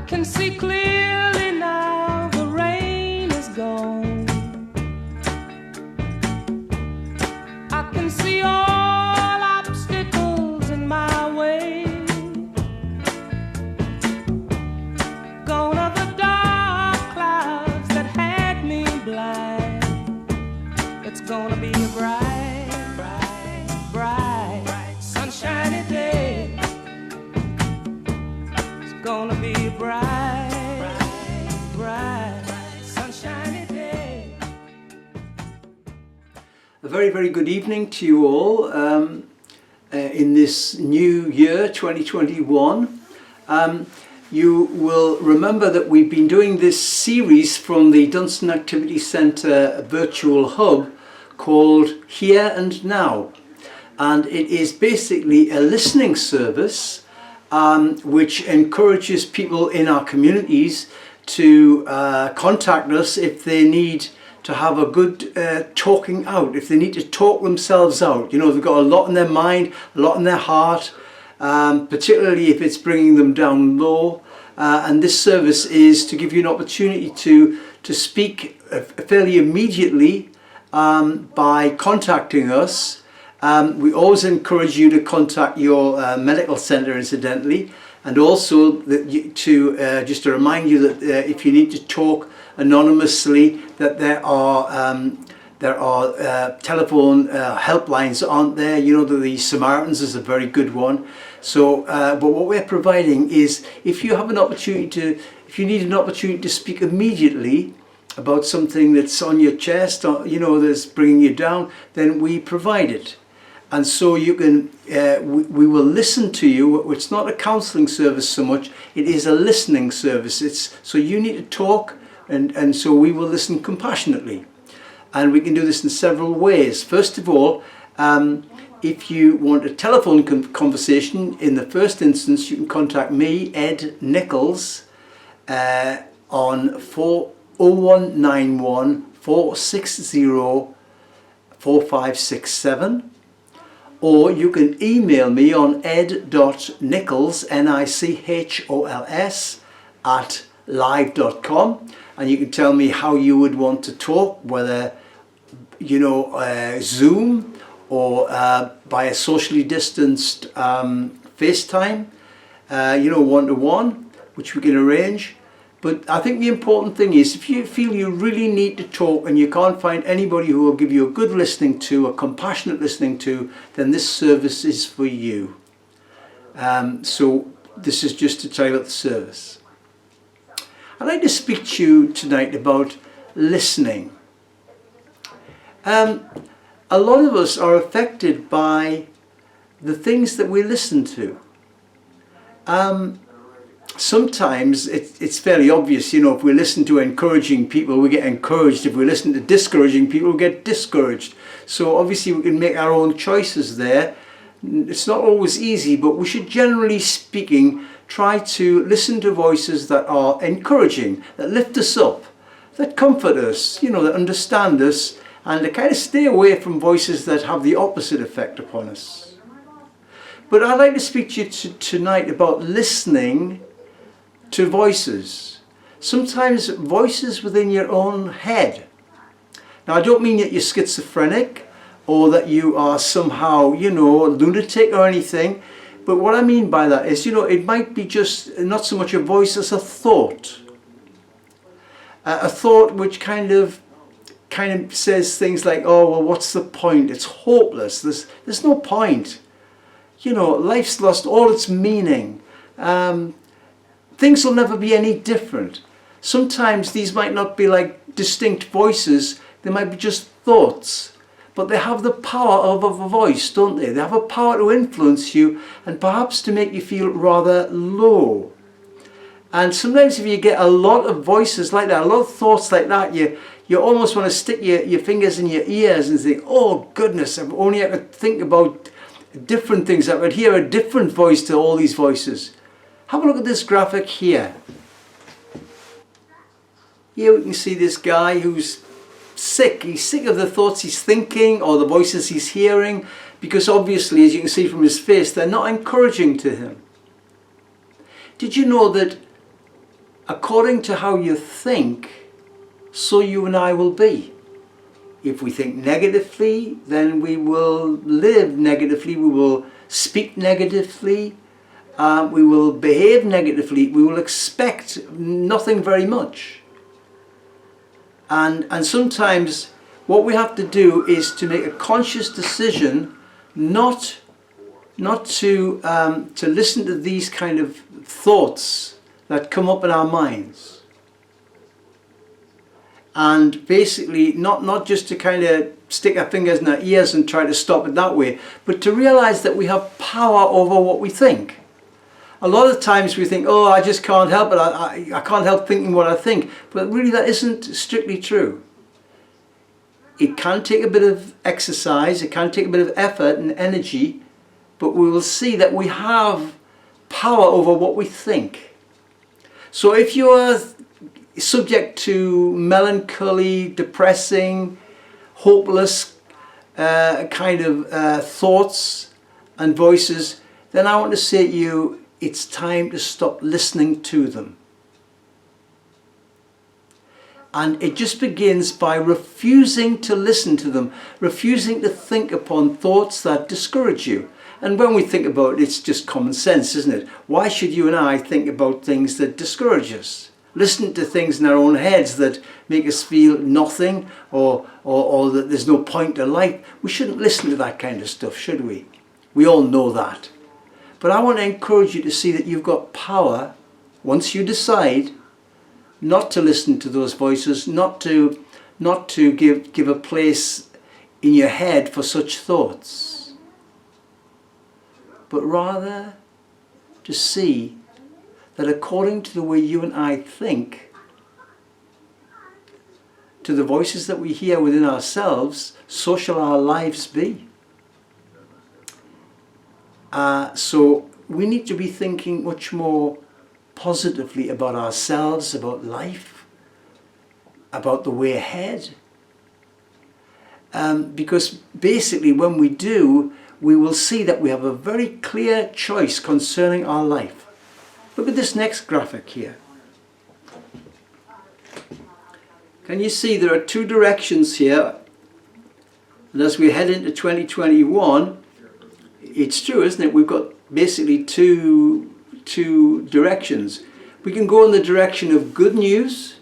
can see clearly now, the rain is gone. I can see all obstacles in my way. Gone are the dark clouds that had me blind. It's gonna be a bright, bright, bright, sunshiny day. It's gonna be a bright, bright, sunshiny day. A very, very good evening to you all in this new year, 2021. You will remember that we've been doing this series from the Dunstan Activity Centre virtual hub called Here and Now. And it is basically a listening service which encourages people in our communities to contact us if they need to have a good talking out, if they need to talk themselves out. You know, they've got a lot in their mind, a lot in their heart, particularly if it's bringing them down low. And this service is to give you an opportunity to speak fairly immediately by contacting us. We always encourage you to contact your medical centre, incidentally, and also just to remind you that if you need to talk anonymously, that there are telephone helplines, aren't there? You know that the Samaritans is a very good one. So, but what we're providing is, if you have an opportunity if you need an opportunity to speak immediately about something that's on your chest, or you know that's bringing you down, then we provide it. And so you can, we will listen to you. It's not a counselling service so much, it is a listening service. So you need to talk, and so we will listen compassionately. And we can do this in several ways. First of all, if you want a telephone conversation, in the first instance, you can contact me, Ed Nichols, on 0191 460 4567. Or you can email me on ed.nichols, Nichols, @live.com, and you can tell me how you would want to talk, whether, you know, Zoom or by a socially distanced FaceTime, you know, one-to-one, which we can arrange. But I think the important thing is, if you feel you really need to talk and you can't find anybody who will give you a good listening to, a compassionate listening to, then this service is for you. So this is just to tell you about the service. I'd like to speak to you tonight about listening. A lot of us are affected by the things that we listen to. Sometimes it's fairly obvious, you know, if we listen to encouraging people, we get encouraged. If we listen to discouraging people, we get discouraged. So obviously we can make our own choices there. It's not always easy, but we should, generally speaking, try to listen to voices that are encouraging, that lift us up, that comfort us, you know, that understand us, and to kind of stay away from voices that have the opposite effect upon us. But I'd like to speak to you tonight about listening to voices. Sometimes voices within your own head. Now, I don't mean that you're schizophrenic or that you are somehow, you know, a lunatic or anything. But what I mean by that is, you know, it might be just not so much a voice as a thought. A thought which kind of says things like, oh, well, what's the point? It's hopeless. There's no point. You know, life's lost all its meaning. Things will never be any different. Sometimes these might not be like distinct voices, they might be just thoughts, but they have the power of a voice, don't they? They have a power to influence you and perhaps to make you feel rather low. And sometimes if you get a lot of voices like that, a lot of thoughts like that, you almost want to stick your fingers in your ears and think, oh goodness, if only I could think about different things, I could hear a different voice to all these voices. Have a look at this graphic here. Here we can see this guy who's sick. He's sick of the thoughts he's thinking or the voices he's hearing, because obviously, as you can see from his face, they're not encouraging to him. Did you know that according to how you think, so you and I will be. If we think negatively, then we will live negatively, we will speak negatively, we will behave negatively, we will expect nothing very much. And sometimes what we have to do is to make a conscious decision not to listen to these kind of thoughts that come up in our minds. And basically not just to kind of stick our fingers in our ears and try to stop it that way, but to realize that we have power over what we think. A lot of times we think, oh, I just can't help it, I can't help thinking what I think. But really that isn't strictly true. It can take a bit of exercise, it can take a bit of effort and energy, but we will see that we have power over what we think. So if you are subject to melancholy, depressing, hopeless kind of thoughts and voices, then I want to say to you, it's time to stop listening to them. And it just begins by refusing to listen to them, refusing to think upon thoughts that discourage you. And when we think about it, it's just common sense, isn't it? Why should you and I think about things that discourage us? Listen to things in our own heads that make us feel nothing or that there's no point to life. We shouldn't listen to that kind of stuff, should we? We all know that. But I want to encourage you to see that you've got power once you decide not to listen to those voices, not to give a place in your head for such thoughts, but rather to see that according to the way you and I think, to the voices that we hear within ourselves, so shall our lives be. So we need to be thinking much more positively about ourselves, about life, about the way ahead. Because basically when we do, we will see that we have a very clear choice concerning our life. Look at this next graphic here. Can you see there are two directions here? And as we head into 2021, it's true, isn't it? We've got basically two directions. We can go in the direction of good news,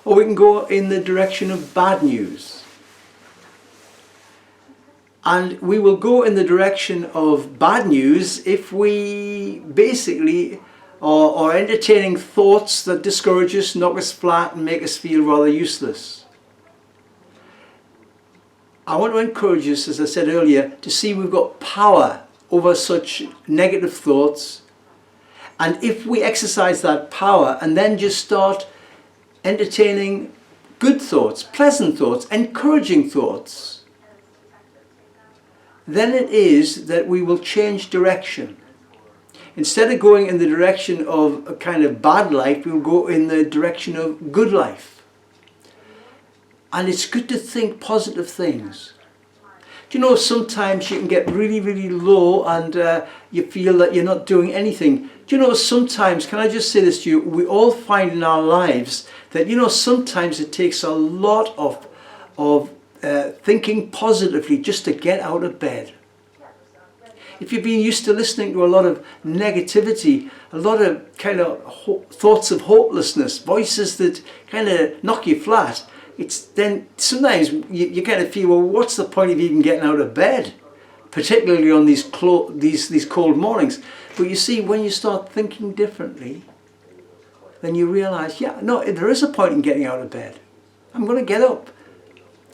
or we can go in the direction of bad news. And we will go in the direction of bad news if we basically are entertaining thoughts that discourage us, knock us flat and make us feel rather useless. I want to encourage us, as I said earlier, to see we've got power over such negative thoughts. And if we exercise that power and then just start entertaining good thoughts, pleasant thoughts, encouraging thoughts, then it is that we will change direction. Instead of going in the direction of a kind of bad life, we'll go in the direction of good life. And it's good to think positive things. Do you know, sometimes you can get really, really low and you feel that you're not doing anything. Do you know, sometimes, can I just say this to you, we all find in our lives that, you know, sometimes it takes a lot of thinking positively just to get out of bed. If you've been used to listening to a lot of negativity, a lot of kind of thoughts of hopelessness, voices that kind of knock you flat, then sometimes you kind of feel, well, what's the point of even getting out of bed? Particularly on these cold mornings. But you see, when you start thinking differently, then you realize, yeah, no, there is a point in getting out of bed. I'm going to get up.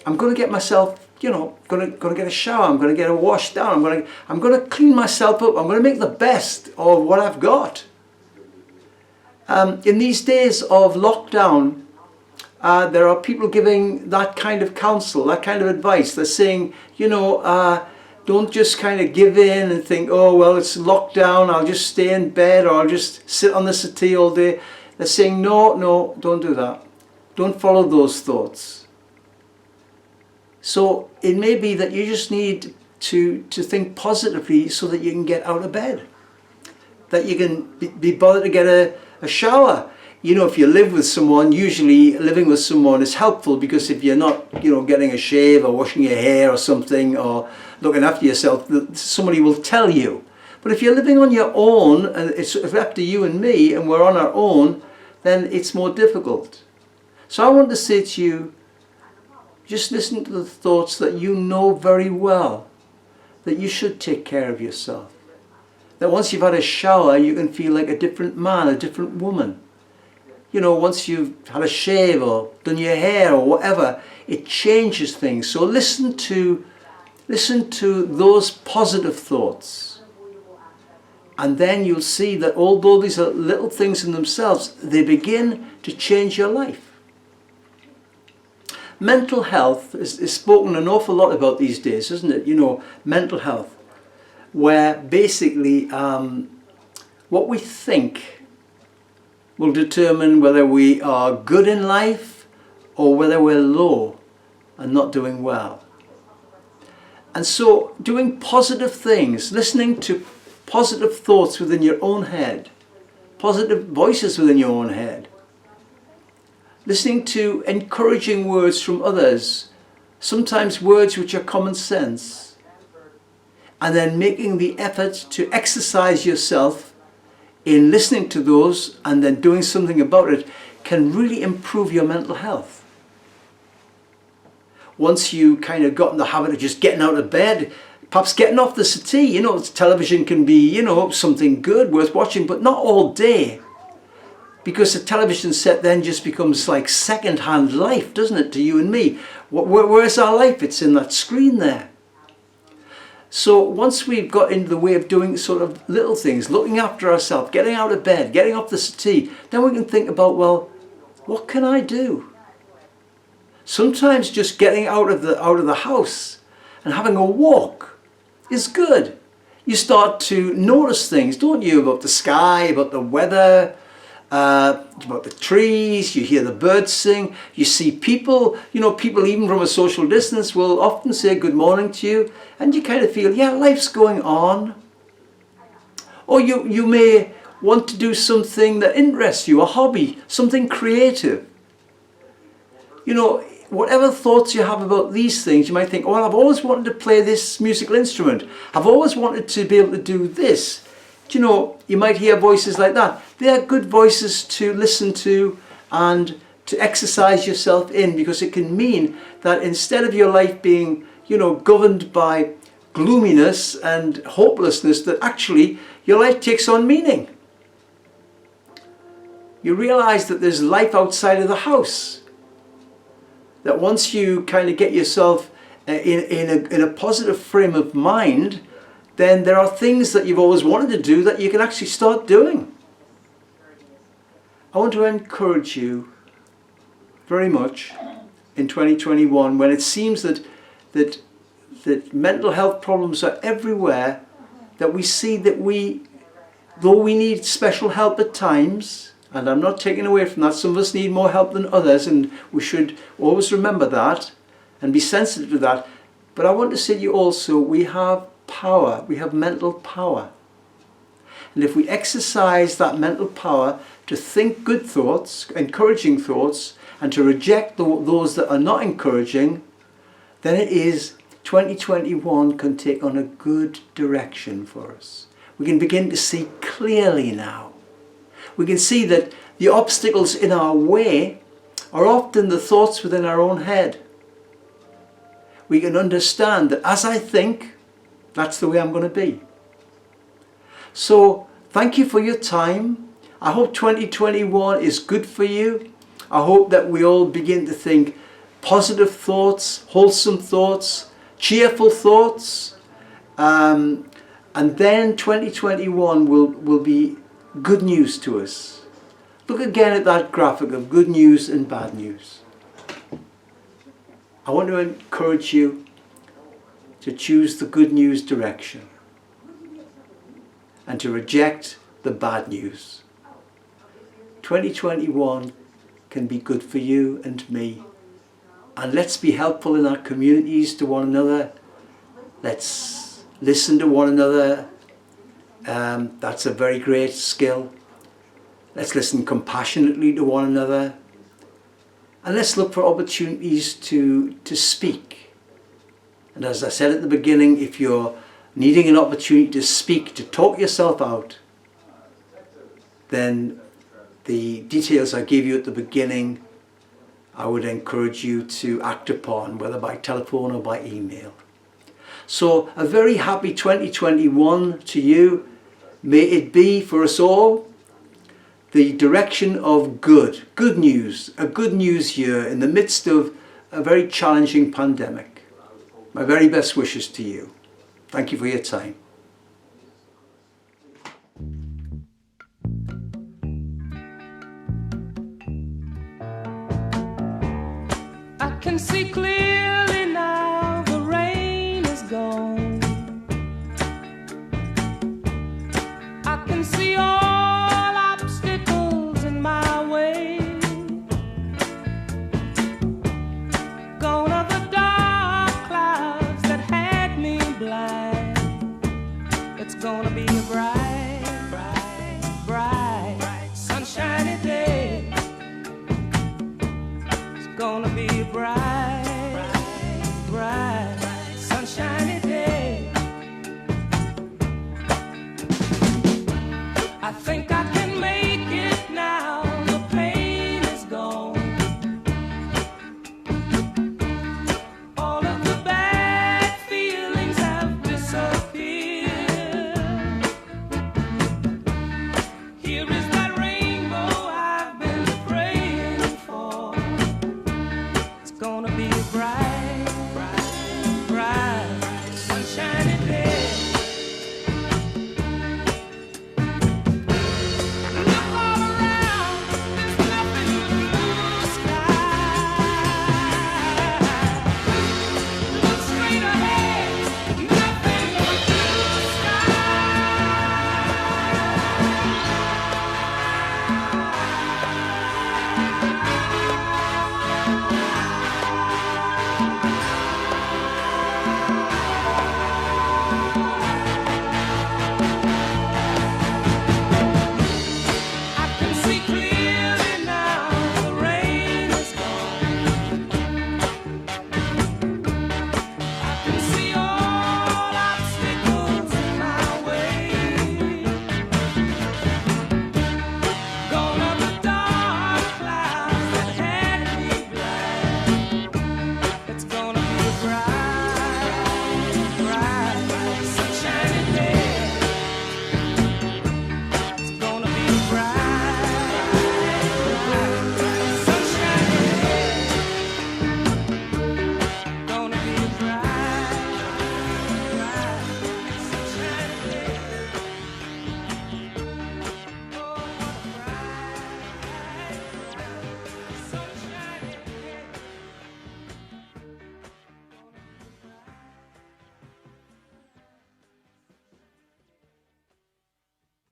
I'm going to get myself, you know, going to get a shower. I'm going to get a wash down. I'm going to clean myself up. I'm going to make the best of what I've got. In these days of lockdown, there are people giving that kind of counsel, that kind of advice. They're saying, you know, don't just kind of give in and think, oh, well, it's lockdown, I'll just stay in bed or I'll just sit on the settee all day. They're saying, no, don't do that. Don't follow those thoughts. So it may be that you just need to think positively so that you can get out of bed. That you can be bothered to get a shower. You know, if you live with someone, usually living with someone is helpful, because if you're not, you know, getting a shave or washing your hair or something, or looking after yourself, somebody will tell you. But if you're living on your own, and it's up to you and me, and we're on our own, then it's more difficult. So I want to say to you, just listen to the thoughts that you know very well, that you should take care of yourself. That once you've had a shower, you can feel like a different man, a different woman. You know, once you've had a shave or done your hair or whatever, it changes things. So listen to those positive thoughts. And then you'll see that although these are little things in themselves, they begin to change your life. Mental health is spoken an awful lot about these days, isn't it? You know, mental health, where basically what we think will determine whether we are good in life or whether we're low and not doing well. And so doing positive things, listening to positive thoughts within your own head, positive voices within your own head, listening to encouraging words from others, sometimes words which are common sense, and then making the effort to exercise yourself in listening to those and then doing something about it, can really improve your mental health. Once you kind of got in the habit of just getting out of bed, perhaps getting off the settee, you know, television can be, you know, something good, worth watching, but not all day. Because the television set then just becomes like second-hand life, doesn't it, to you and me? Where's our life? It's in that screen there. So once we've got into the way of doing sort of little things, looking after ourselves, getting out of bed, getting off the settee, then we can think about, well, what can I do? Sometimes just getting out of the house and having a walk is good. You start to notice things, don't you, about the sky, about the weather, about the trees, you hear the birds sing, you see people, you know, people even from a social distance will often say good morning to you, and you kind of feel, yeah, life's going on. Or you may want to do something that interests you, a hobby, something creative. You know, whatever thoughts you have about these things, you might think, well, I've always wanted to play this musical instrument. I've always wanted to be able to do this. Do you know, you might hear voices like that. They are good voices to listen to and to exercise yourself in, because it can mean that instead of your life being, you know, governed by gloominess and hopelessness, that actually your life takes on meaning. You realize that there's life outside of the house. That once you kind of get yourself in a positive frame of mind, then there are things that you've always wanted to do that you can actually start doing. I want to encourage you very much in 2021, when it seems that mental health problems are everywhere, that we see that though we need special help at times, and I'm not taking away from that, some of us need more help than others, and we should always remember that and be sensitive to that. But I want to say to you also, we have power, we have mental power. And if we exercise that mental power to think good thoughts, encouraging thoughts, and to reject those that are not encouraging, then it is 2021 can take on a good direction for us. We can begin to see clearly now. We can see that the obstacles in our way are often the thoughts within our own head. We can understand that as I think, that's the way I'm going to be. So thank you for your time. I hope 2021 is good for you. I hope that we all begin to think positive thoughts, wholesome thoughts, cheerful thoughts. And then 2021 will be good news to us. Look again at that graphic of good news and bad news. I want to encourage you to choose the good news direction and to reject the bad news. 2021 can be good for you and me. And let's be helpful in our communities to one another. Let's listen to one another. That's a very great skill. Let's listen compassionately to one another. And let's look for opportunities to speak. And as I said at the beginning, if you're needing an opportunity to speak, to talk yourself out, then the details I gave you at the beginning, I would encourage you to act upon, whether by telephone or by email. So a very happy 2021 to you. May it be for us all the direction of good news, a good news year in the midst of a very challenging pandemic. My very best wishes to you. Thank you for your time. I can see clear